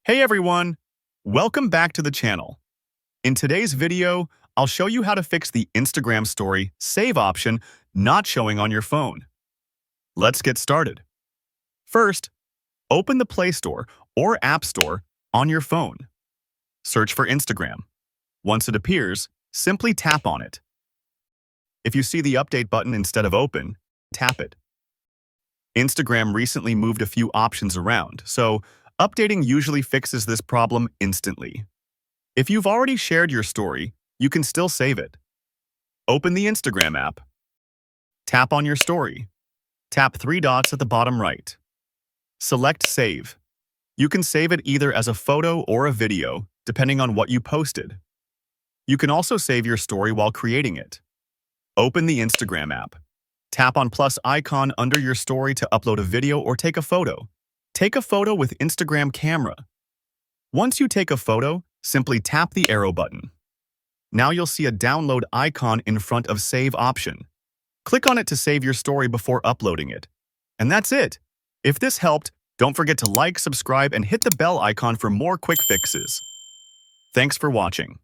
Hey everyone! Welcome back to the channel. In today's video, I'll show you how to fix the Instagram story save option not showing on your phone. Let's get started. First, open the Play Store or App Store on your phone. Search for Instagram. Once it appears, simply tap on it. If you see the update button instead of open, tap it. Instagram recently moved a few options around, so updating usually fixes this problem instantly. If you've already shared your story, you can still save it. Open the Instagram app. Tap on your story. Tap three dots at the bottom right. Select Save. You can save it either as a photo or a video, depending on what you posted. You can also save your story while creating it. Open the Instagram app. Tap on plus icon under your story to upload a video or take a photo. Take a photo with Instagram camera. Once you take a photo, simply tap the arrow button. Now you'll see a download icon in front of Save option. Click on it to save your story before uploading it. And that's it. If this helped, don't forget to like, subscribe, and hit the bell icon for more quick fixes. Thanks for watching.